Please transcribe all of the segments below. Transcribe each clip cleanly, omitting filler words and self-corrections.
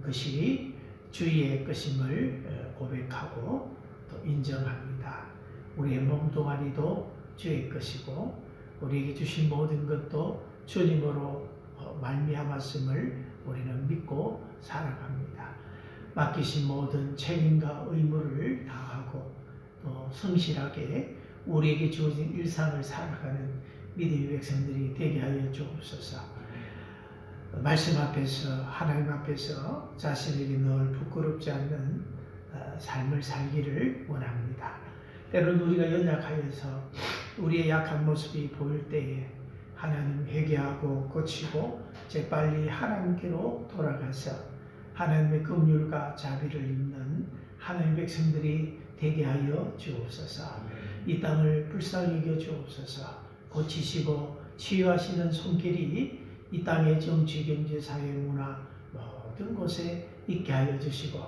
것이 주의 것임을 고백하고 또 인정합니다. 우리의 몸뚱아리도 주의 것이고 우리에게 주신 모든 것도 주님으로 말미암았음을 우리는 믿고 살아갑니다. 맡기신 모든 책임과 의무를 다하고 또 성실하게 우리에게 주어진 일상을 살아가는 믿음의 백성들이 되게 하여 주옵소서. 말씀 앞에서 하나님 앞에서 자신에게 늘 부끄럽지 않는 삶을 살기를 원합니다. 때로는 우리가 연약하여서 우리의 약한 모습이 보일 때에 하나님 회개하고 고치고 재빨리 하나님께로 돌아가서 하나님의 긍휼과 자비를 입는 하나님의 백성들이 되게 하여 주옵소서. 이 땅을 불쌍히 여겨 주옵소서. 고치시고 치유하시는 손길이 이 땅의 정치, 경제, 사회, 문화 모든 곳에 있게 하여 주시고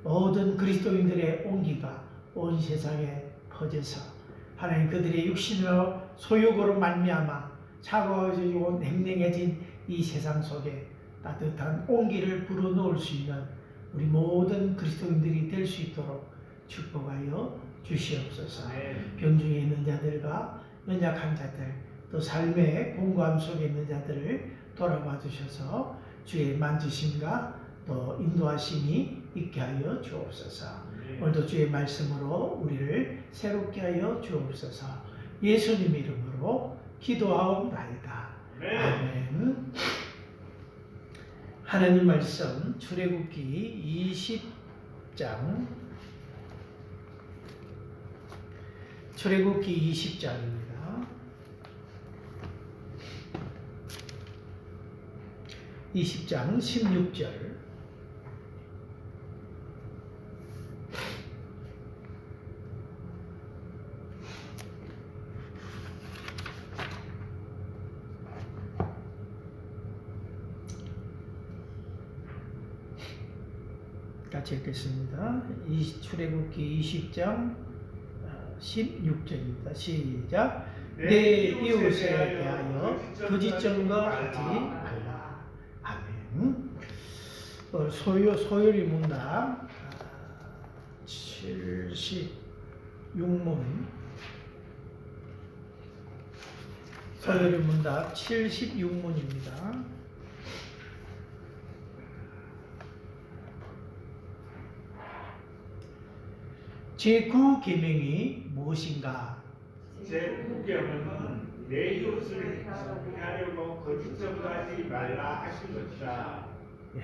모든 그리스도인들의 온기가 온 세상에 퍼져서 하나님 그들의 육신으로 소욕으로 말미암아 차가워지고 냉랭해진 이 세상 속에 따뜻한 온기를 불어넣을 수 있는 우리 모든 그리스도인들이 될 수 있도록 축복하여 주시옵소서. 병중에 있는 자들과 연약한 자들 또 삶의 공고함 속에 있는 자들을 돌아봐 주셔서 주의 만지심과 또 인도하심이 있게 하여 주옵소서. 오늘도 주의 말씀으로 우리를 새롭게 하여 주옵소서. 예수님 이름으로 기도하옵나이다. 아멘. 하나님 말씀 출애굽기 20장 출애굽기 20장입니다. 20장 16절 같이 읽겠습니다. 출애굽기 20장 16절입니다. 시작. 내 이웃에 대하여 거짓 증거하지 말라. 아멘. 소요리 문답 76문 소요리 문답 76문입니다. 제9계명이 무엇인가? 제9계명은 내 이웃을 해하려고 거짓 증거하지 말라 하신 것이다. 예.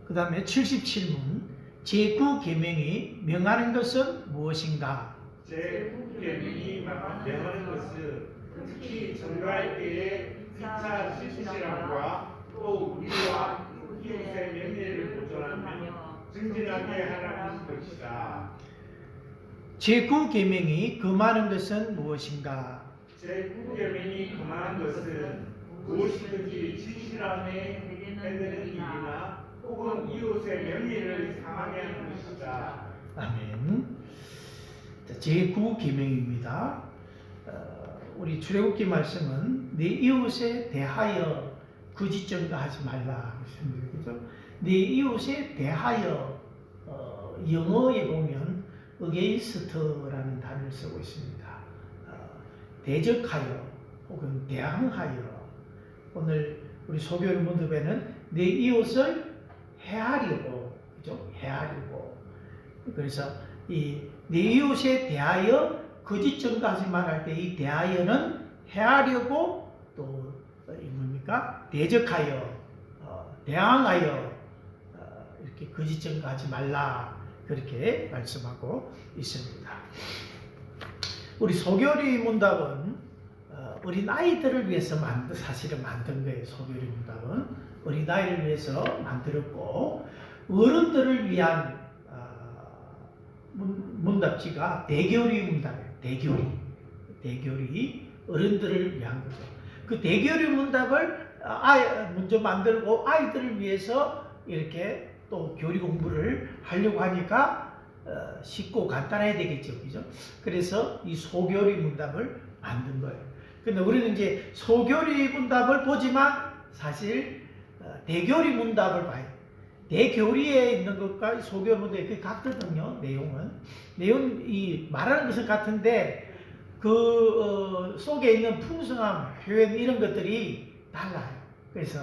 그 다음에 77문 제9계명이 명하는 것은 무엇인가? 제9계명이 명하는 것은 특히 증거할 때에 2차 실시함과 또 우리와 이웃의 명예를 보존하며 증진하게 하라는 것이다. 제9계명이 금하는 것은 무엇인가? 제9계명이 금하는 것은 무엇이든지 진실함에 해되는 일이나 혹은 이웃의 명예를 상하게 하는 것이다. 아멘. 제9계명입니다. 우리 출애굽기 말씀은 네 이웃에 대하여 거짓 증거하지 말라. 그죠? 네 이웃에 대하여 영어에 보면 against라는 단어를 쓰고 있습니다. 대적하여 혹은 대항하여. 오늘 우리 소교리 문답에는 내 이웃을 해하려고, 그죠? 해하려고. 그래서 이 내 이웃에 대하여 거짓 증거하지 말할 때 이 대하여는 해하려고 또 뭡니까? 대적하여, 대항하여 이렇게 거짓 증거하지 말라 그렇게 말씀하고 있습니다. 우리 소교리 문답은 어린 아이들을 위해서 사실은 만든 거예요. 소교리 문답은 어린 아이를 위해서 만들었고 어른들을 위한 문답지가 대교리 문답이에요. 대교리 어른들을 위한 거죠. 그 대교리 문답을 먼저 만들고 아이들을 위해서 이렇게 또 교리 공부를 하려고 하니까 쉽고 간단해야 되겠죠, 그죠? 그래서 이 소교리 문답을 만든 거예요. 근데 우리는 이제 소교리 문답을 보지만 사실 대교리 문답을 봐요. 대교리에 있는 것과 소교리 문답이 거의 같거든요. 내용이 말하는 것은 같은데 그 속에 있는 풍성함, 표현 이런 것들이 달라요. 그래서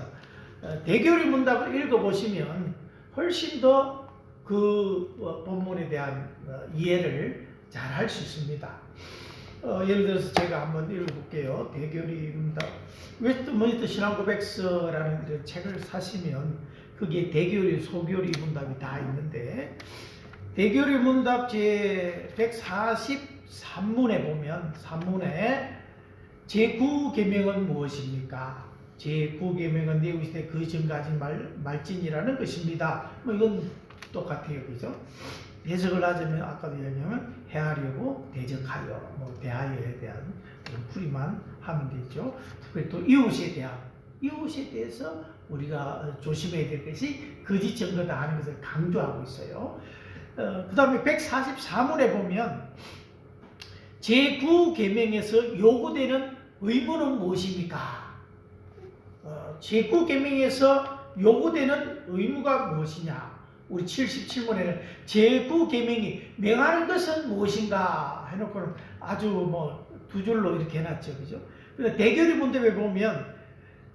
대교리 문답을 읽어보시면 훨씬 더 그 본문에 대한 이해를 잘 할 수 있습니다. 예를 들어서 제가 한번 읽어볼게요. 대교리 문답. 웨스트민스터 신앙고백서라는 그런 책을 사시면 거기에 대교리, 소교리 문답이 다 있는데 대교리 문답 제 143문에 보면 3문에 제9계명은 무엇입니까? 제9계명은 내 우시되 그 전까지 말진이라는 것입니다. 뭐 이건 똑같아요. 그죠? 해석을 하자면 아까도 얘기하면 헤아려고 대적하여 뭐 대하여에 대한 그런 풀이만 하면 되죠. 특별히 또 이웃에 대해서 우리가 조심해야 될 것이 거짓 증거다 하는 것을 강조하고 있어요. 그 다음에 144문에 보면 제9계명에서 요구되는 의무는 무엇입니까? 제9계명에서 요구되는 의무가 무엇이냐? 우리 77문에는 제9계명이 명하는 것은 무엇인가 해놓고는 아주 뭐 두 줄로 이렇게 해놨죠. 그죠? 그래서 대교리 문답에 보면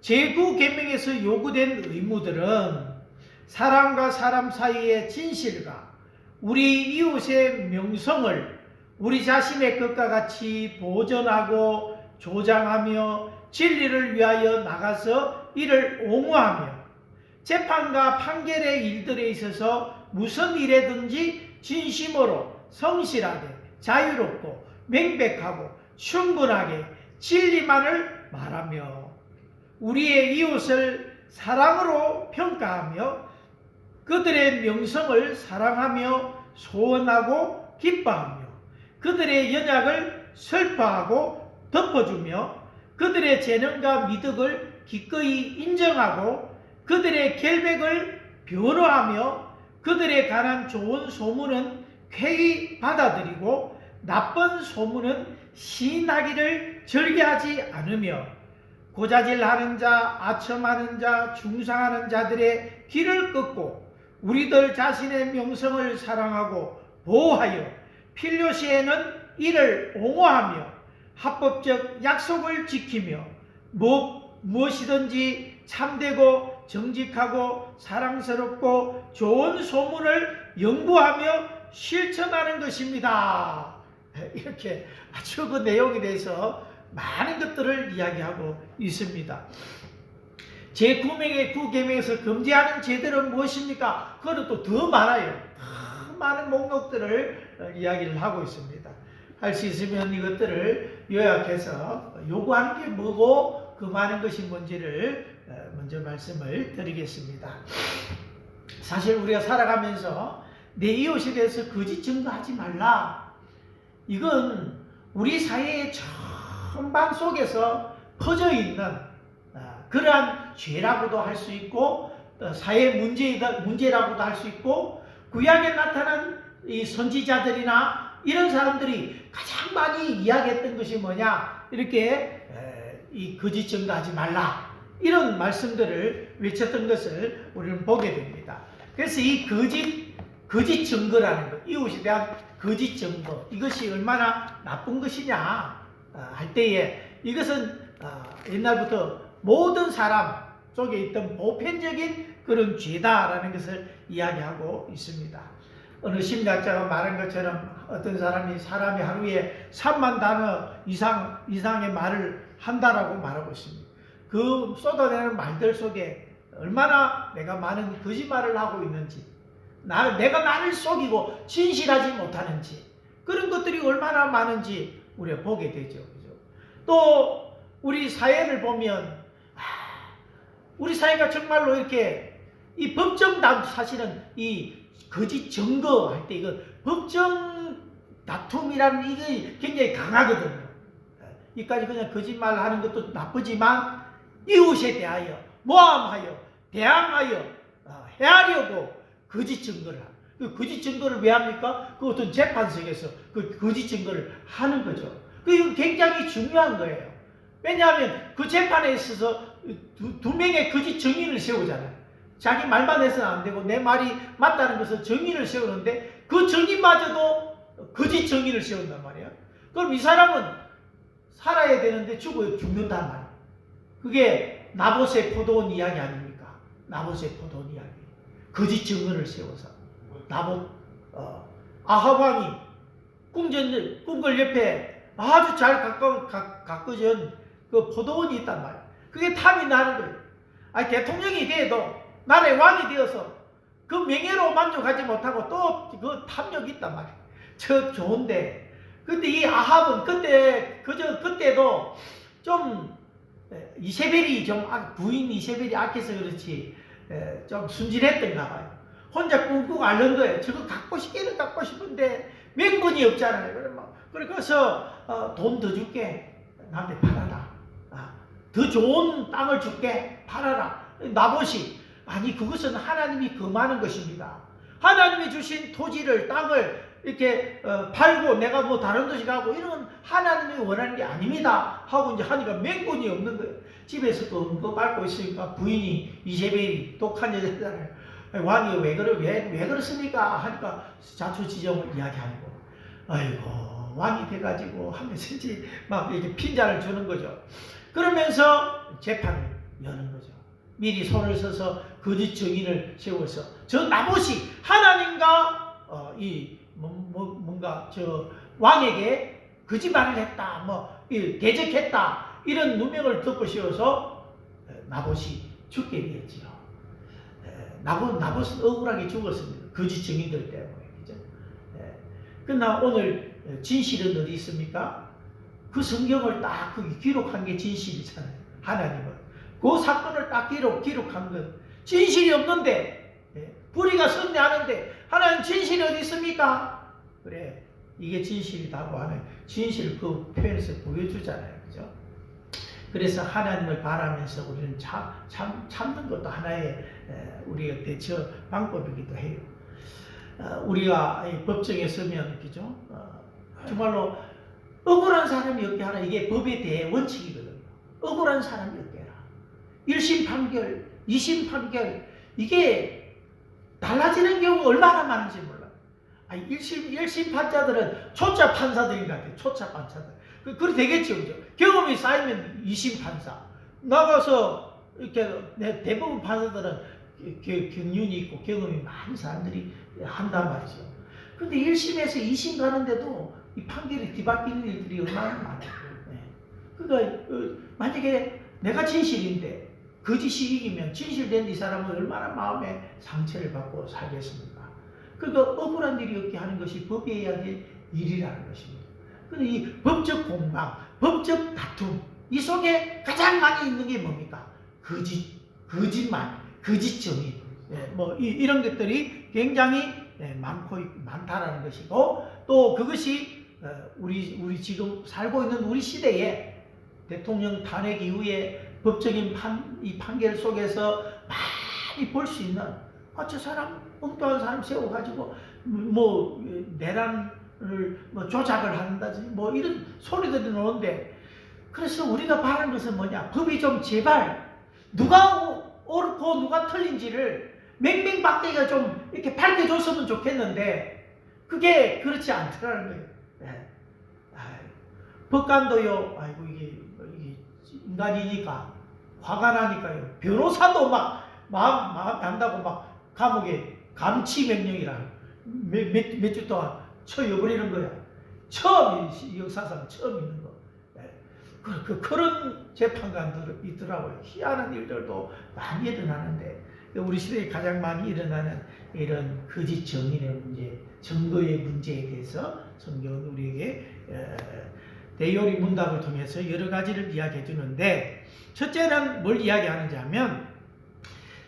제9계명에서 요구된 의무들은 사람과 사람 사이의 진실과 우리 이웃의 명성을 우리 자신의 것과 같이 보존하고 조장하며 진리를 위하여 나가서 이를 옹호하며 재판과 판결의 일들에 있어서 무슨 일에든지 진심으로 성실하게 자유롭고 명백하고 충분하게 진리만을 말하며 우리의 이웃을 사랑으로 평가하며 그들의 명성을 사랑하며 소원하고 기뻐하며 그들의 연약을 슬퍼하고 덮어주며 그들의 재능과 미덕을 기꺼이 인정하고 그들의 결백을 변호하며 그들에 관한 좋은 소문은 쾌히 받아들이고 나쁜 소문은 시인하기를 즐겨하지 않으며 고자질하는 자, 아첨하는 자, 중상하는 자들의 귀를 끊고 우리들 자신의 명성을 사랑하고 보호하여 필요시에는 이를 옹호하며 합법적 약속을 지키며 무엇이든지 참되고 정직하고 사랑스럽고 좋은 소문을 연구하며 실천하는 것입니다. 이렇게 아주 그 내용에 대해서 많은 것들을 이야기하고 있습니다. 제9계명에서 금지하는 죄들은 무엇입니까? 그거는 또 더 많아요. 더 많은 목록들을 이야기를 하고 있습니다. 할 수 있으면 이것들을 요약해서 요구하는 게 뭐고 그 많은 것이 뭔지를 먼저 말씀을 드리겠습니다. 사실 우리가 살아가면서 내 이웃에 대해서 거짓 증거하지 말라. 이건 우리 사회의 전반 속에서 퍼져 있는 그러한 죄라고도 할 수 있고 사회 문제라고도 할 수 있고 구약에 나타난 이 선지자들이나 이런 사람들이 가장 많이 이야기했던 것이 뭐냐? 이렇게 이 거짓 증거하지 말라. 이런 말씀들을 외쳤던 것을 우리는 보게 됩니다. 그래서 이 거짓 증거라는 것, 이웃에 대한 거짓 증거, 이것이 얼마나 나쁜 것이냐 할 때에 이것은 옛날부터 모든 사람 속에 있던 보편적인 그런 죄다라는 것을 이야기하고 있습니다. 어느 심리학자가 말한 것처럼 어떤 사람이 하루에 3만 단어 이상의 말을 한다라고 말하고 있습니다. 그 쏟아내는 말들 속에 얼마나 내가 많은 거짓말을 하고 있는지, 내가 나를 속이고 진실하지 못하는지, 그런 것들이 얼마나 많은지 우리가 보게 되죠. 그죠? 또 우리 사회를 보면 우리 사회가 정말로 이렇게 이 법정 사실은 이 거짓 증거할 때 이거 법정 다툼이라는 이게 굉장히 강하거든요. 이까지 그냥 거짓말 하는 것도 나쁘지만 이웃에 대하여 모함하여 대항하여 헤아려고 거짓 증거를 합니다. 그 거짓 증거를 왜 합니까? 그 어떤 재판석에서 그 거짓 증거를 하는 거죠. 이거 굉장히 중요한 거예요. 왜냐하면 그 재판에 있어서 두 명의 거짓 정인을 세우잖아요. 자기 말만 해서는 안 되고 내 말이 맞다는 것을 정인을 세우는데 그 정인마저도 거짓 정인을 세운단 말이에요. 그럼 이 사람은 살아야 되는데 죽는단 말이에요. 그게 나봇의 포도원 이야기 아닙니까? 나봇의 포도원 이야기. 거짓 정인을 세워서 나봇 아합 왕이 궁궐 옆에 아주 잘 가꿔진 그 포도원이 있단 말이에요. 그게 탐이 나는 거예요. 아니 대통령이 돼도 나라의 왕이 되어서 그 명예로 만족하지 못하고 또 그 탐욕이 있단 말이에요. 저 좋은데 근데 이 아합은 그때도 좀 이세벨이 좀 부인 이세벨이 악해서 그렇지 좀 순진했던가 봐요. 혼자 꾹꾹 앓는 거예요. 저거 갖고 싶은데 명분이 없잖아요. 그래서 돈 더 줄게. 나한테 팔아라. 더 좋은 땅을 줄게. 팔아라. 나봇이 아니 그것은 하나님이 금하는 것입니다. 하나님이 주신 토지를 땅을 이렇게 팔고 내가 뭐 다른 도시 가고 이런 건 하나님이 원하는 게 아닙니다. 하고 이제 하니까 명분이 없는 거예요. 집에서 그거 밟고 있으니까 부인이 이세벨이 독한 여자잖아요. 왕이 왜 그렇습니까? 하니까 자초지종을 이야기하는 거. 아이고 왕이 돼가지고 하면서 이제 막 이렇게 핀잔을 주는 거죠. 그러면서 재판을 여는 거죠. 미리 손을 써서 거짓 정인을 세워서 저 나봇이 하나님과 뭔가 저 왕에게 거짓말을 했다, 대적했다 이런 누명을 덮고 씌워서 나봇이 죽게 되었지요. 나봇은 억울하게 죽었습니다. 거짓 정인들 때문에. 그죠? 그러나 오늘 진실은 어디 있습니까? 그 성경을 딱 거기 기록한 게 진실이잖아요. 하나님은 그 사건을 딱 기록한 건 진실이 없는데 불의가 선대하는데 하나님 진실이 어디 있습니까? 그래 이게 진실이라고 하는 진실 그 표현에서 보여주잖아요. 그죠? 그래서 하나님을 바라면서 우리는 참는 것도 하나의 우리가 대처 방법이기도 해요. 우리가 법정에 서면 그죠? 정말로 억울한 사람이 없게 하라. 이게 법의 대원칙이거든요. 억울한 사람이 없게 해라. 1심 판결, 2심 판결 이게 달라지는 경우가 얼마나 많은지 몰라요. 1심 판자들은 초짜 판사들인 것 같아요. 초짜 판사들. 그래 되겠죠. 그죠? 경험이 쌓이면 2심 판사. 나가서 이렇게 대부분 판사들은 경륜이 있고 경험이 많은 사람들이 한단 말이죠. 그런데 1심에서 2심 가는데도 이 판결이 뒤바뀌는 일들이 얼마나 많아요. 그러니까 만약에 내가 진실인데 거짓이 이기면 진실된 이 사람은 얼마나 마음에 상처를 받고 살겠습니까? 그러니까 억울한 일이 없게 하는 것이 법이어야 될 일이라는 것입니다. 그런데 이 법적 공방, 법적 다툼 이 속에 가장 많이 있는 게 뭡니까? 거짓말, 거짓 정의 이런 것들이 굉장히 많다라는 것이고 또 그것이 우리 지금 살고 있는 우리 시대에 대통령 탄핵 이후에 법적인 이 판결 속에서 많이 볼 수 있는 저 사람 엉뚱한 사람 세워가지고 내란을 조작을 한다든지 이런 소리들이 나오는데 그래서 우리가 바라는 것은 뭐냐? 법이 좀 제발 누가 옳고 누가 틀린지를 맹맹박대기가 좀 이렇게 밝혀줬으면 좋겠는데 그게 그렇지 않더라는 거예요. 법관도요. 아이고 이게 인간이니까 화가 나니까요. 변호사도 막 마음 난다고 막 감옥에 감치 명령이라 몇 주 동안 쳐여버리는 거야. 처음 역사상 처음 있는 거. 그런 재판관들 있더라고요. 희한한 일들도 많이 일어나는데 우리 시대에 가장 많이 일어나는 이런 거짓 정인의 문제, 증거의 문제에 대해서 성경은 우리에게 대요리 문답을 통해서 여러 가지를 이야기해 주는데 첫째는 뭘 이야기하는지 하면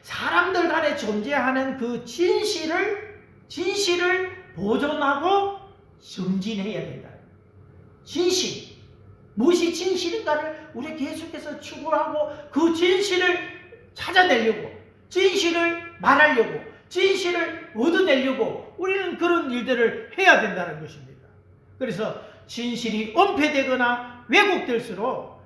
사람들 간에 존재하는 그 진실을 보존하고 정진해야 된다. 진실. 무엇이 진실인가를 우리 계속해서 추구하고 그 진실을 찾아내려고 진실을 말하려고 진실을 얻어내려고 우리는 그런 일들을 해야 된다는 것입니다. 그래서 진실이 은폐되거나 왜곡될수록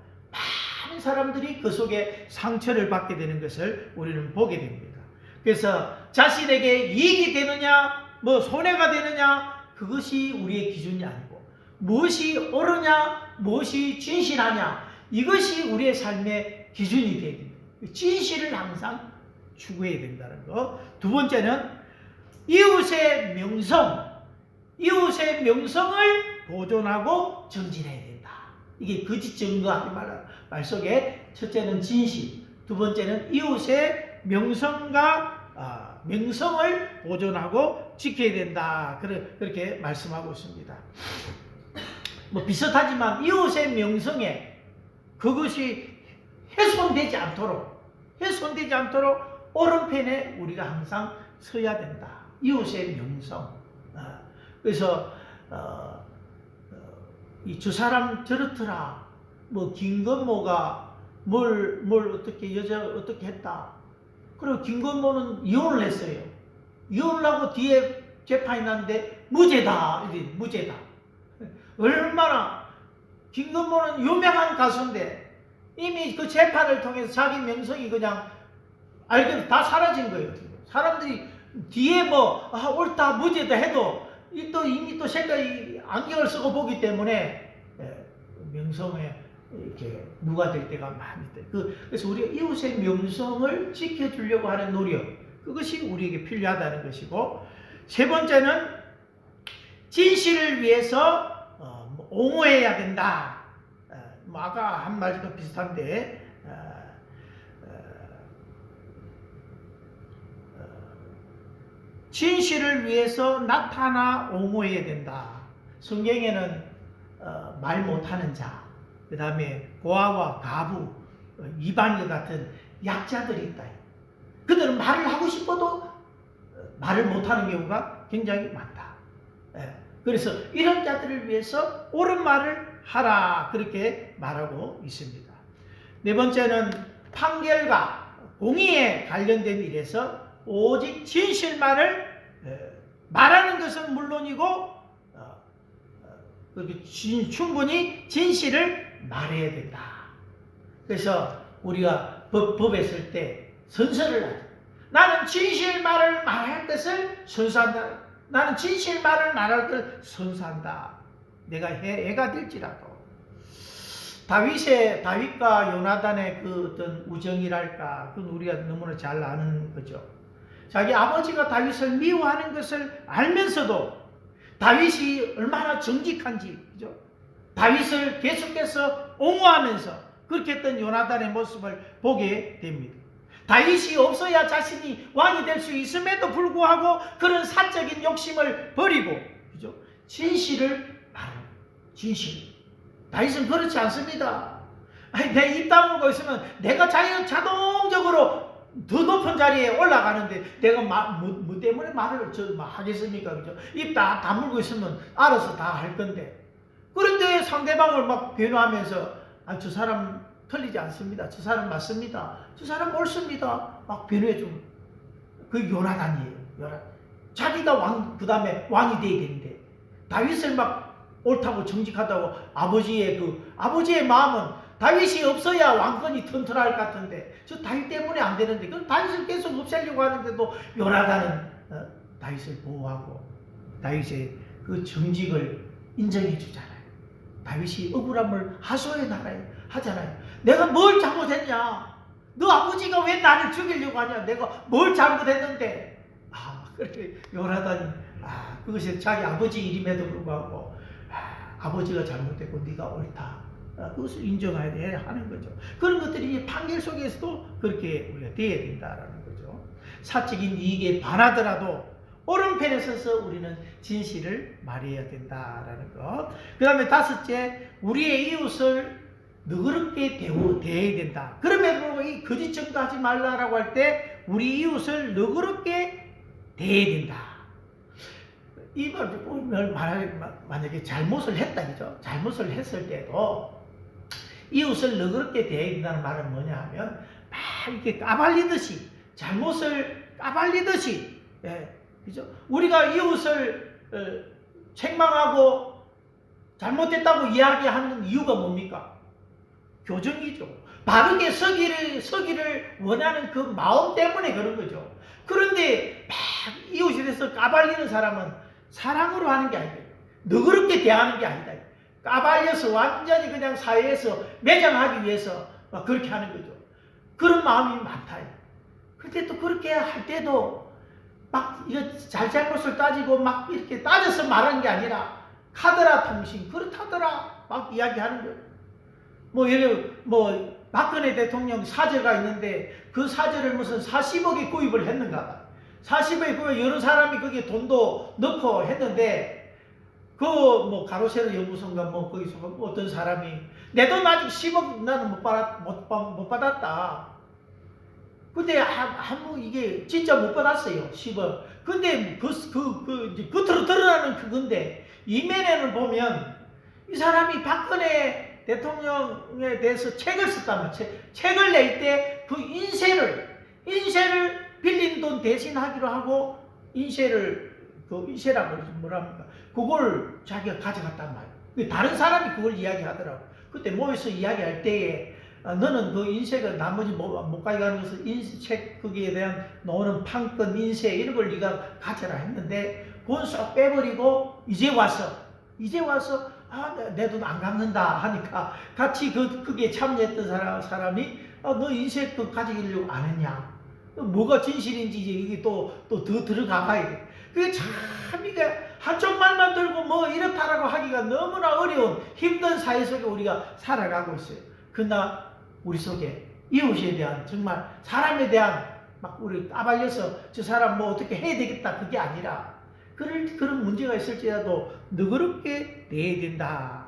많은 사람들이 그 속에 상처를 받게 되는 것을 우리는 보게 됩니다. 그래서 자신에게 이익이 되느냐, 뭐 손해가 되느냐, 그것이 우리의 기준이 아니고 무엇이 옳으냐, 무엇이 진실하냐, 이것이 우리의 삶의 기준이 되야 됩니다. 진실을 항상 추구해야 된다는 거. 두 번째는 이웃의 명성을 보존하고 정진해야 된다. 이게 거짓 증거하지 말라 말 속에 첫째는 진실, 두 번째는 이웃의 명성을 보존하고 지켜야 된다. 그렇게 말씀하고 있습니다. 뭐 비슷하지만 이웃의 명성에 그것이 훼손되지 않도록 오른편에 우리가 항상 서야 된다. 이웃의 명성. 그래서 저 사람 저렇더라. 뭐 김건모가 뭘 어떻게 여자 어떻게 했다. 그리고 김건모는 이혼을 했어요. 이혼을 하고 뒤에 재판이 났는데 무죄다. 무죄다. 얼마나 김건모는 유명한 가수인데 이미 그 재판을 통해서 자기 명성이 그냥 알게 다 사라진 거예요. 사람들이 뒤에 뭐 옳다 무죄다 해도 이미 또 색깔이 안경을 쓰고 보기 때문에 명성에 이렇게 누가 될 때가 많이 돼. 그래서 우리가 이웃의 명성을 지켜주려고 하는 노력, 그것이 우리에게 필요하다는 것이고, 세 번째는 진실을 위해서 옹호해야 된다. 뭐 아까 한 말과 비슷한데 진실을 위해서 나타나 옹호해야 된다. 성경에는 말 못하는 자, 그 다음에 고아와 가부, 이방인 같은 약자들이 있다. 그들은 말을 하고 싶어도 말을 못하는 경우가 굉장히 많다. 그래서 이런 자들을 위해서 옳은 말을 하라, 그렇게 말하고 있습니다. 네 번째는 판결과 공의에 관련된 일에서 오직 진실만을 말하는 것은 물론이고 충분히 진실을 말해야 된다. 그래서 우리가 법에 쓸 때 선서를 하죠. 나는 진실말을 말할 것을 선서한다. 나는 진실말을 말할 것을 선서한다. 내가 해가 될지라도. 다윗과 요나단의 그 어떤 우정이랄까, 그건 우리가 너무나 잘 아는 거죠. 자기 아버지가 다윗을 미워하는 것을 알면서도 다윗이 얼마나 정직한지, 그죠? 다윗을 계속해서 옹호하면서 그렇게 했던 요나단의 모습을 보게 됩니다. 다윗이 없어야 자신이 왕이 될 수 있음에도 불구하고 그런 사적인 욕심을 버리고, 그죠? 진실을 말하는, 진실. 다윗은 그렇지 않습니다. 내 입 다물고 있으면 내가 자동적으로 더 높은 자리에 올라가는데 내가 뭐 때문에 말을 하겠습니까? 그죠? 입 다 다물고 있으면 알아서 다 할 건데. 그런데 상대방을 막 변호하면서 저 사람 틀리지 않습니다. 저 사람 맞습니다. 저 사람 옳습니다. 막 변호해주고. 그 요나단이에요. 자기가 그 다음에 왕이 돼야 되는데 다윗을 막 옳다고 정직하다고 아버지의 마음은 다윗이 없어야 왕권이 튼튼할 것 같은데 저 다윗 때문에 안 되는데 그 다윗을 계속 없애려고 하는데도 요나단은 다윗을 보호하고 다윗의 그 정직을 인정해 주잖아요. 다윗이 억울함을 하잖아요. 내가 뭘 잘못했냐? 너 아버지가 왜 나를 죽이려고 하냐? 내가 뭘 잘못했는데? 그렇게 요나단이 그것이 자기 아버지 일임에도 불구하고 아버지가 잘못했고 네가 옳다. 그것을 인정해야 하는 거죠. 그런 것들이 판결 속에서도 그렇게 우리가 돼야 된다라는 거죠. 사적인 이익에 반하더라도 오른편에 서서 우리는 진실을 말해야 된다라는 것. 그 다음에 다섯째, 우리의 이웃을 너그럽게 대해야 된다. 그럼에도 이 거짓 증거하지 말라라고 할 때 우리 이웃을 너그럽게 대해야 된다. 이걸 만약에 잘못을 했다, 그죠? 잘못을 했을 때도 이웃을 너그럽게 대해야 된다는 말은 뭐냐 하면 막 이렇게 까발리듯이, 잘못을 까발리듯이, 그죠? 우리가 이웃을 책망하고 잘못됐다고 이야기하는 이유가 뭡니까? 교정이죠. 바르게 서기를 원하는 그 마음 때문에 그런 거죠. 그런데 막 이웃에 대해서 까발리는 사람은 사랑으로 하는 게 아니다. 너그럽게 대하는 게 아니다. 까발려서 완전히 그냥 사회에서 매장하기 위해서 막 그렇게 하는 거죠. 그런 마음이 많다. 근데 또 그렇게 할 때도 막 이거 잘잘못을 따지고 막 이렇게 따져서 말하는 게 아니라 카더라 통신 그렇다더라 막 이야기하는 거예요. 뭐 예를 뭐 박근혜 대통령 사저가 있는데 그 사저를 무슨 40억에 구입을 했는가 봐. 40억에 구입 여러 사람이 거기에 돈도 넣고 했는데 그 뭐 가로세로 연구소인가 뭐 거기서 어떤 사람이 내 돈 아직 10억 나는 못 받았다. 근데 아무 이게 진짜 못 받았어요. 10억. 근데 이제 겉으로 드러나는 그건데 이면에는 보면 이 사람이 박근혜 대통령에 대해서 책을 썼단 말이에요. 책을 낼 때 그 인쇄를 빌린 돈 대신하기로 하고 인쇄라고 뭐랍니까? 그걸 자기가 가져갔단 말이에요. 다른 사람이 그걸 이야기하더라고. 그때 모여서 이야기할 때에 너는 그 인쇄가 나머지 못 가져가는 것을 인쇄책 거기에 대한 나오는 판권 인쇄 이런 걸 네가 가져라 했는데 그건 쏙 빼버리고 이제 와서 내 돈 안 갚는다 하니까 같이 거기에 참여했던 사람이 너 인쇄 그 가지려고 안 했냐? 뭐가 진실인지 이제 여기 또 더 들어가 봐야 돼. 그게 참 이게 한쪽 말만 들고 뭐 이렇다라고 하기가 너무나 어려운 힘든 사회 속에 우리가 살아가고 있어요. 그러나 우리 속에 이웃에 대한 정말 사람에 대한 막 우리 까발려서 저 사람 뭐 어떻게 해야 되겠다 그게 아니라 그런 문제가 있을지라도 너그럽게 대해야 된다.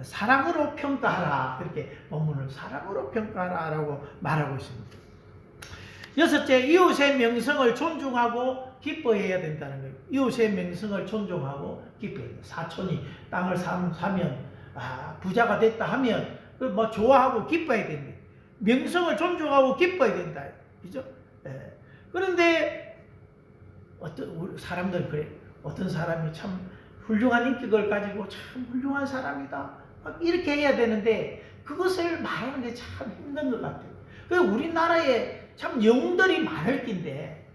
사랑으로 평가하라. 그렇게 본문을 사랑으로 평가하라라고 말하고 있습니다. 여섯째, 이웃의 명성을 존중하고 기뻐해야 된다는 거예요. 이웃의 명성을 존중하고 기뻐해야 된다. 사촌이 땅을 사면 부자가 됐다 하면 뭐 좋아하고 기뻐해야 된다. 명성을 존중하고 기뻐해야 된다. 그죠? 네. 그런데 어떤 사람들 그래. 어떤 사람이 참 훌륭한 인격을 가지고 참 훌륭한 사람이다. 막 이렇게 해야 되는데 그것을 말하는 게 참 힘든 것 같아요. 그래서 우리나라에 참 영웅들이 많을 낀데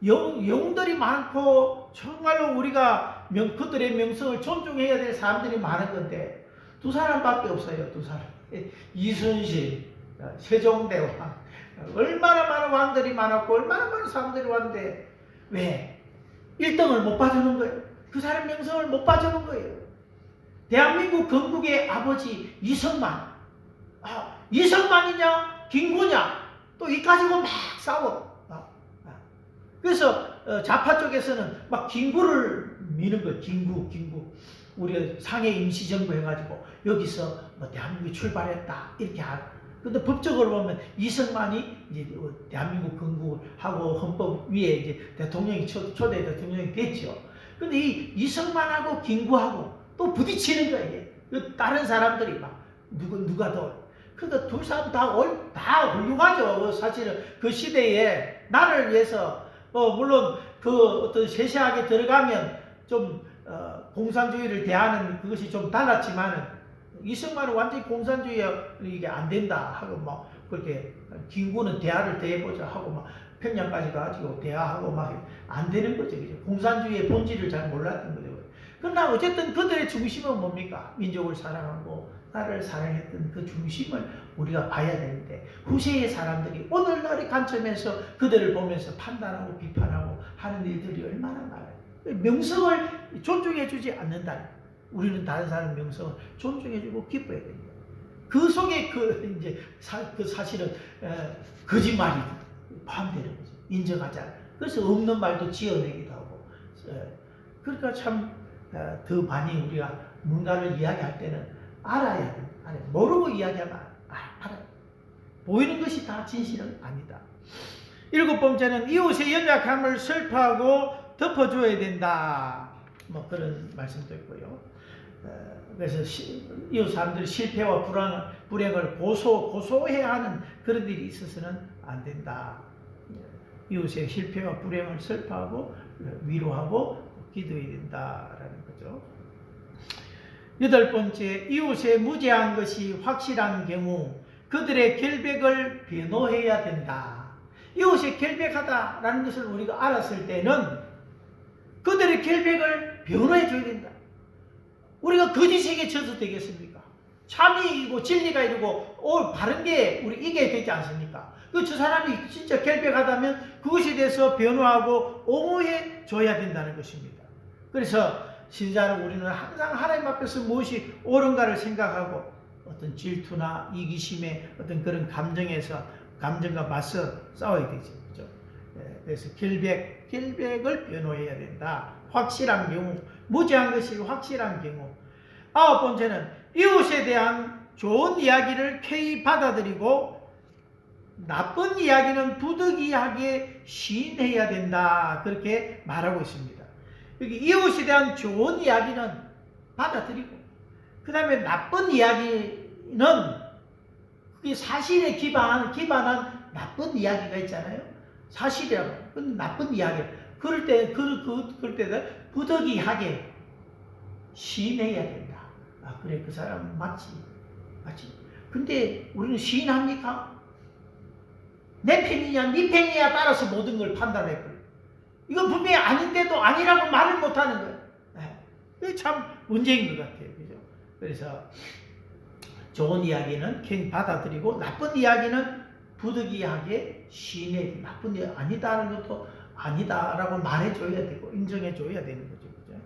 영웅들이 많고 정말로 우리가 그들의 명성을 존중해야 될 사람들이 많은 건데 두 사람밖에 없어요. 두 사람. 이순신, 세종대왕 얼마나 많은 왕들이 많았고 얼마나 많은 사람들이 왔는데 왜? 1등을 못 봐주는 거예요. 그 사람 명성을 못 봐주는 거예요. 대한민국 건국의 아버지 이승만. 이승만이냐 김구냐 또 이 가지고 막 싸워. 그래서 좌파 쪽에서는 막 김구를 미는 거예요. 김구. 우리 상해 임시정부 해가지고 여기서 뭐 대한민국이 출발했다 이렇게 하고. 근데 법적으로 보면 이승만이 이제 대한민국 건국하고 헌법 위에 이제 대통령이 초대 대통령이 됐죠. 근데 이 이승만하고 김구하고 또 부딪히는 거예요. 다른 사람들이 막 누가 더. 그러니까 둘 사람 다 훌륭하죠. 사실은 그 시대에 나를 위해서 물론 그 어떤 세세하게 들어가면 좀 공산주의를 대하는 그것이 좀 달랐지만은 이승만은 완전히 공산주의 이게 안 된다 하고 막 그렇게 김구는 대화를 대해보자 하고 막 평양까지 가지고 대화하고 막 안 되는 거죠. 공산주의의 본질을 잘 몰랐던 거죠. 그러나 어쨌든 그들의 중심은 뭡니까? 민족을 사랑하고 나를 사랑했던 그 중심을 우리가 봐야 되는데 후세의 사람들이 오늘날의 관점에서 그들을 보면서 판단하고 비판하고 하는 일들이 얼마나 많아요. 명성을 존중해주지 않는다. 우리는 다른 사람 명성을 존중해주고 기뻐해야 됩니다. 그 속에 그 사실은 거짓말이 포함되는 거죠. 인정하지 않아요. 그래서 없는 말도 지어내기도 하고. 그러니까 참 더 많이 우리가 뭔가를 이야기할 때는 알아야 돼. 모르고 이야기하면 알아요. 보이는 것이 다 진실은 아니다. 7번째는 이웃의 연약함을 슬퍼하고 덮어줘야 된다. 뭐 그런 말씀도 있고요. 그래서 이웃 사람들이 실패와 불행을 고소해야 하는 그런 일이 있어서는 안 된다. 이웃의 실패와 불행을 슬퍼하고 위로하고 기도해야 된다라는 거죠. 8번째, 이웃의 무죄한 것이 확실한 경우 그들의 결백을 변호해야 된다. 이웃이 결백하다라는 것을 우리가 알았을 때는 그들의 결백을 변호해 줘야 된다. 우리가 거짓에게 져서 되겠습니까? 참이 이고 진리가 이루고 바른 게 우리 이겨야 되지 않습니까? 저 사람이 진짜 결백하다면 그것에 대해서 변호하고 옹호해 줘야 된다는 것입니다. 그래서 신자는 우리는 항상 하나님 앞에서 무엇이 옳은가를 생각하고 어떤 질투나 이기심의 어떤 그런 감정과 맞서 싸워야 되죠. 그렇죠? 그래서 결백을 변호해야 된다. 확실한 경우, 무죄한 것이 확실한 경우. 9번째는 이웃에 대한 좋은 이야기를 쾌히 받아들이고 나쁜 이야기는 부득이하게 시인해야 된다. 그렇게 말하고 있습니다. 여기 이웃에 대한 좋은 이야기는 받아들이고 그 다음에 나쁜 이야기는 그게 사실에 기반한 나쁜 이야기가 있잖아요. 사실이라고. 그건 나쁜 이야기. 그럴 때 부득이하게 시인해야 된다. 그래, 그 사람은 맞지. 근데 우리는 시인합니까? 내 편이냐, 네 편이냐 따라서 모든 걸 판단해버려. 이건 분명히 아닌데도 아니라고 말을 못하는 거예요. 이게 참 문제인 것 같아요. 그죠? 그래서 좋은 이야기는 그냥 받아들이고 나쁜 이야기는 부득이하게 시인해. 나쁜 이야기 아니다라는 것도 아니다라고 말해줘야 되고 인정해줘야 되는 거죠. 그죠?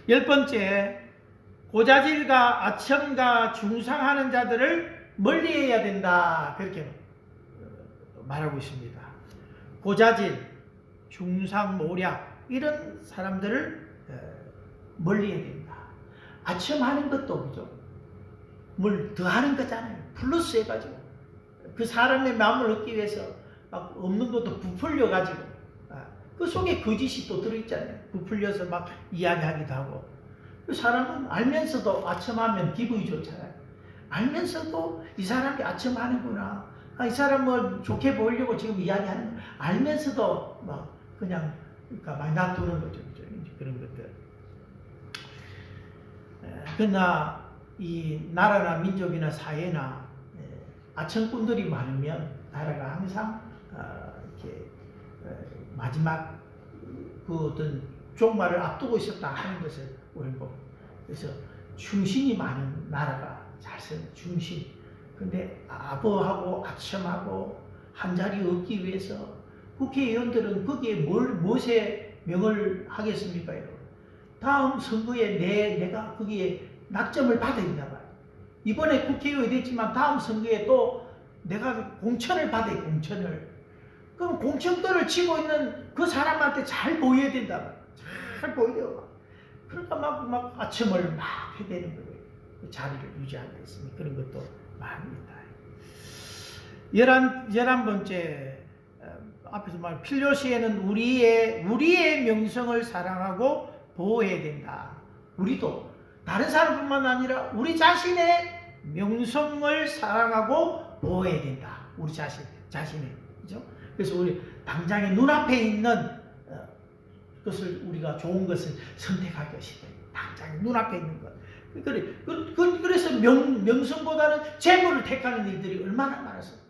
그래서 10번째, 고자질과 아첨과 중상하는 자들을 멀리해야 된다. 그렇게 말하고 있습니다. 고자질, 중상모략 이런 사람들을 멀리해야 된다. 아첨하는 것도 그죠? 뭘 더하는 거잖아요. 플러스 해가지고 그 사람의 마음을 얻기 위해서 막 없는 것도 부풀려 가지고 그 속에 거짓이 또 들어있잖아요. 부풀려서 막 이야기하기도 하고. 그 사람은 알면서도 아첨하면 기분이 좋잖아요. 알면서도 이 사람이 아첨하는구나. 이 사람을 좋게 보이려고 지금 이야기하는 거 알면서도 막 그냥 그러니까 많이 놔두는 거죠. 그런 것들. 그러나 이 나라나 민족이나 사회나 아첨꾼들이 많으면 나라가 항상 이렇게 마지막 그 어떤 종말을 앞두고 있었다 하는 것을 우리는 봅니다. 그래서 충신이 많은 나라가 잘 쓰는 충신. 근데 아부하고 아첨하고 한 자리 얻기 위해서 국회의원들은 거기에 무엇에 명을 하겠습니까? 여러분? 다음 선거에 내가 거기에 낙점을 받아야 된다 말이에요. 이번에 국회의원이 됐지만 다음 선거에 또 내가 공천을 받아요. 공천을. 그럼 공천권을 쥐고 있는 그 사람한테 잘 보여야 된다 말이에요. 잘 보여요. 그러니까 막 아첨을 막 해대는 거예요. 그 자리를 유지하기 위해서 그런 것도 많이 있다. 11번째 앞에서 말 필요시에는 우리의 명성을 사랑하고 보호해야 된다. 우리도 다른 사람뿐만 아니라 우리 자신의 명성을 사랑하고 보호해야 된다. 우리 자신의 그죠? 그래서 우리 당장에 눈앞에 있는 것을 우리가 좋은 것을 선택할 것이다. 당장 눈앞에 있는 것. 그래서 명성보다는 재물을 택하는 일들이 얼마나 많았어.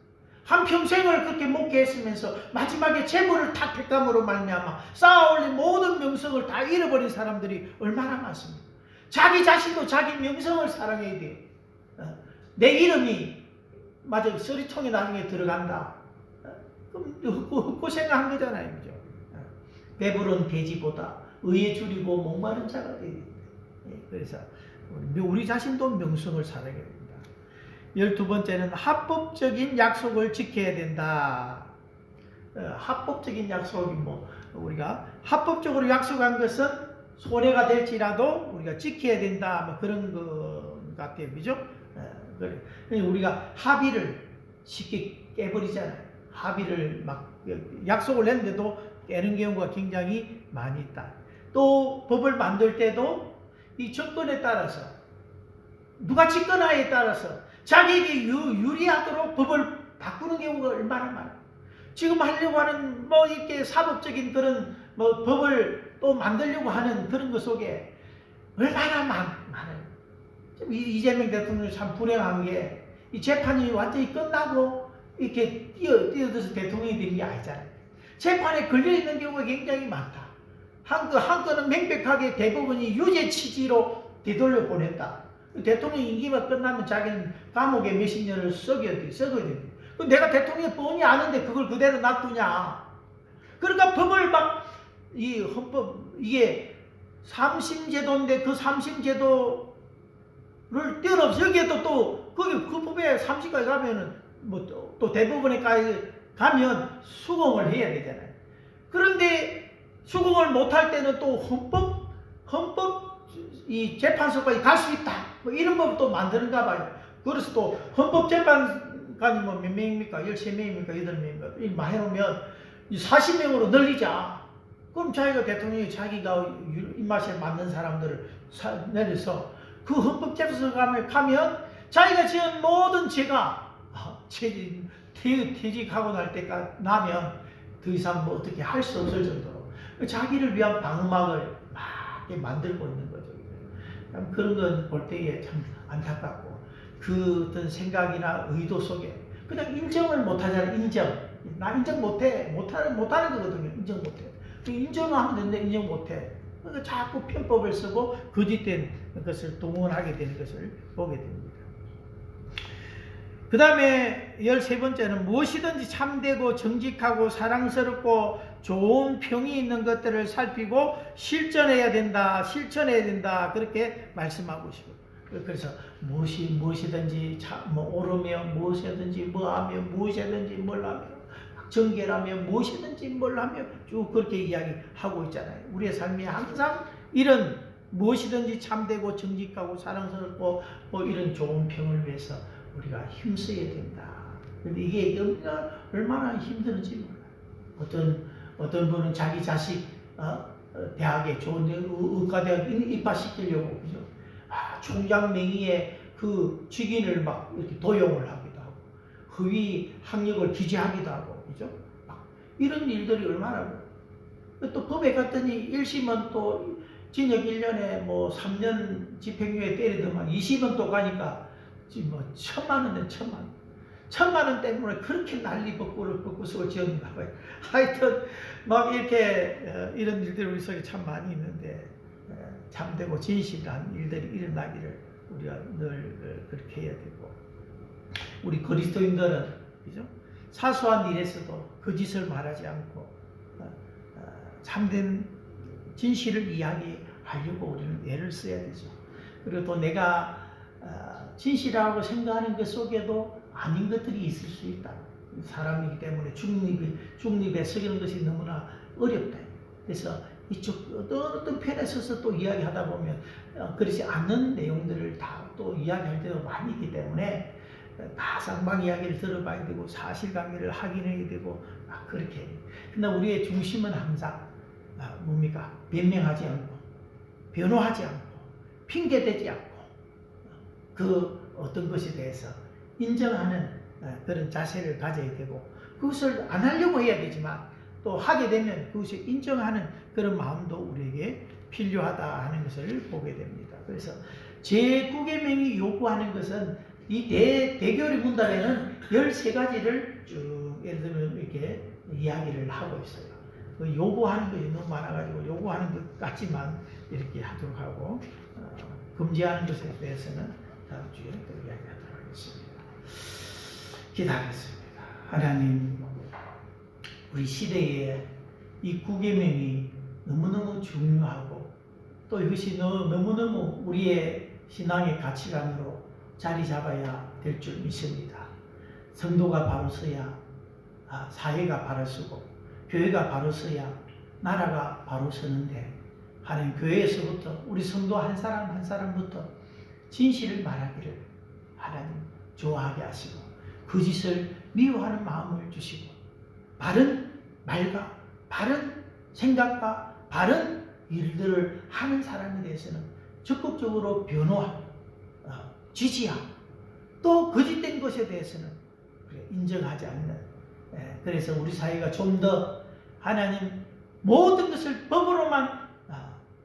한평생을 그렇게 목회했으면서 마지막에 재물을 다 택함으로 말미암아 쌓아올린 모든 명성을 다 잃어버린 사람들이 얼마나 많습니까? 자기 자신도 자기 명성을 사랑해야 돼. 내 이름이 맞아 쓰리통에 나중에 들어간다. 그럼 헛고생한 거잖아요. 그죠? 배부른 돼지보다 의에 줄이고 목마른 자가 되야 됩니다. 그래서 우리 자신도 명성을 사랑해야 됩니다. 12번째는 합법적인 약속을 지켜야 된다. 합법적인 약속이 우리가 합법적으로 약속한 것은 손해가 될지라도 우리가 지켜야 된다. 그런 것 같아요. 그죠? 우리가 합의를 쉽게 깨버리잖아요. 합의를 약속을 했는데도 깨는 경우가 굉장히 많이 있다. 또 법을 만들 때도 이 정권에 따라서 누가 집권하에 따라서 자기에게 유리하도록 법을 바꾸는 경우가 얼마나 많아요. 지금 하려고 하는 이렇게 사법적인 그런 법을 또 만들려고 하는 그런 것 속에 얼마나 많아요. 이재명 대통령이 참 불행한 게 이 재판이 완전히 끝나고 이렇게 뛰어들어서 대통령이 되는 게 아니잖아요. 재판에 걸려있는 경우가 굉장히 많다. 한 건은 명백하게 대법원이 유죄 취지로 되돌려 보냈다. 대통령 임기가 끝나면 자기는 감옥에 몇십 년을 썩어야 돼. 내가 대통령이 뻔히 아는데 그걸 그대로 놔두냐. 그러니까 법을 이 헌법, 이게 삼심제도인데 그 삼심제도를 뛰어넘어서 여기에도 또, 그 법에 삼심까지 가면은 또 대법원에 가면 수긍을 해야 되잖아요. 그런데 수긍을 못할 때는 또 헌법 이 재판소까지 갈 수 있다. 이런 법을 또 만드는가 봐요. 그래서 또 헌법재판관이 몇 명입니까? 13명입니까? 8명입니까? 이렇게 해놓으면 40명으로 늘리자. 그럼 대통령이 자기가 입맛에 맞는 사람들을 내려서 그 헌법재판소 가면 자기가 지은 모든 죄가 퇴직하고 날 때가 나면 더 이상 뭐 어떻게 할 수 없을 정도로 자기를 위한 방어막을 막 만들고 있는 거죠. 그런 건 볼 때에 참 안타깝고, 그 어떤 생각이나 의도 속에 그냥 인정을 못하잖아요. 나 인정 못하는 거거든요. 인정 못해. 인정을 하면 되는데 인정 못해. 그러니까 자꾸 편법을 쓰고 거짓된 것을 동원하게 되는 것을 보게 됩니다. 그 다음에 13번째는 무엇이든지 참되고 정직하고 사랑스럽고 좋은 평이 있는 것들을 살피고 실천해야 된다. 그렇게 말씀하고 싶어요. 그래서 무엇이든지 옳으며 무엇이든지 뭐하며 무엇이든지 뭘 하며 정결하며 무엇이든지 뭘 하며 쭉 그렇게 이야기하고 있잖아요. 우리의 삶이 항상 이런 무엇이든지 참되고 정직하고 사랑스럽고 이런 좋은 평을 위해서 우리가 힘써야 된다. 근데 이게 얼마나 힘든지 몰라요. 어떤 분은 자기 자식 대학에 좋은 의과대학 입학시키려고 그죠? 총장 명의의 그 직인을 막 이렇게 도용을 하기도 하고 허위 학력을 기재하기도 하고 그죠? 이런 일들이 얼마나 많아요. 또 법에 갔더니 1심은 또 징역 1년에 뭐 3년 집행유예 때리더만 20원 또 가니까 지금 뭐 1,000만 원. 1,000만 원 때문에 그렇게 난리 벚꽃을 지었는가 봐요. 하여튼 막 이렇게 이런 일들이 우리 속에 참 많이 있는데 참되고 진실한 일들이 일어나기를 우리가 늘 그렇게 해야 되고, 우리 그리스도인들은 그죠? 사소한 일에서도 거짓을 말하지 않고 참된 진실을 이야기하려고 우리는 애를 써야 되죠. 그리고 또 내가 진실하고 생각하는 것 속에도 아닌 것들이 있을 수 있다. 사람이기 때문에 중립에 서는 것이 너무나 어렵다. 그래서 이쪽 어떤 편에 서서 또 이야기하다 보면 그렇지 않는 내용들을 다 또 이야기할 때도 많이 있기 때문에 다 쌍방 이야기를 들어봐야 되고 사실관계를 확인해야 되고 그렇게. 그러나 우리의 중심은 항상 뭡니까? 변명하지 않고 변호하지 않고 핑계대지 않고 그 어떤 것에 대해서 인정하는 그런 자세를 가져야 되고, 그것을 안 하려고 해야 되지만 또 하게 되면 그것을 인정하는 그런 마음도 우리에게 필요하다 하는 것을 보게 됩니다. 그래서 제9계명이 요구하는 것은 이 대교리 문답에는 13가지를 쭉 예를 들면 이렇게 이야기를 하고 있어요. 그 요구하는 것이 너무 많아가지고 요구하는 것 같지만 이렇게 하도록 하고 금지하는 것에 대해서는 다음 주에 또 이야기하도록 하겠습니다. 기도하겠습니다. 하나님, 우리 시대에 이 9계명이 너무너무 중요하고 또 이것이 너무너무 우리의 신앙의 가치관으로 자리 잡아야 될 줄 믿습니다. 성도가 바로 서야 사회가 바로 서고 교회가 바로 서야 나라가 바로 서는데, 하나님, 교회에서부터 우리 성도 한 사람 한 사람부터 진실을 말하기를 하나님 좋아하게 하시고 거짓을 미워하는 마음을 주시고 바른 말과 바른 생각과 바른 일들을 하는 사람에 대해서는 적극적으로 변호하고 지지하고 또 거짓된 것에 대해서는 인정하지 않는, 그래서 우리 사회가 좀 더 하나님 모든 것을 법으로만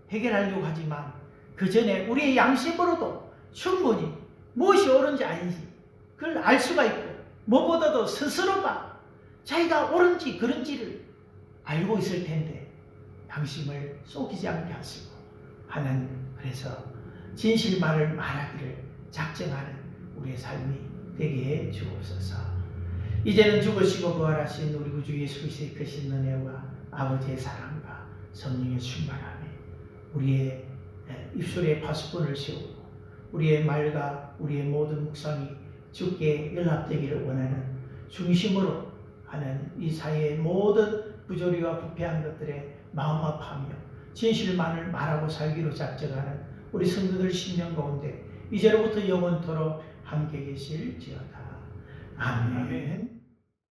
해결하려고 하지만 그 전에 우리의 양심으로도 충분히 무엇이 옳은지 아닌지 그걸 알 수가 있고 무엇보다도 스스로가 자기가 옳은지 그른지를 알고 있을 텐데 양심을 속이지 않게 하시고 하는 그래서 진실만을 말하기를 작정하는 우리의 삶이 되게 해 주옵소서. 이제는 죽으시고 부활하신 우리 구주 예수 그리스도의 크신 은혜와 아버지의 사랑과 성령의 충만함이 우리의 입술에 파수꾼을 세우고 우리의 말과 우리의 모든 묵상이 주께 연합되기를 원하는 중심으로 하는 이 사회의 모든 부조리와 부패한 것들에 마음 아파하며 진실만을 말하고 살기로 작정하는 우리 성도들 심령 가운데 이제로부터 영원토록 함께 계실지어다. 아멘.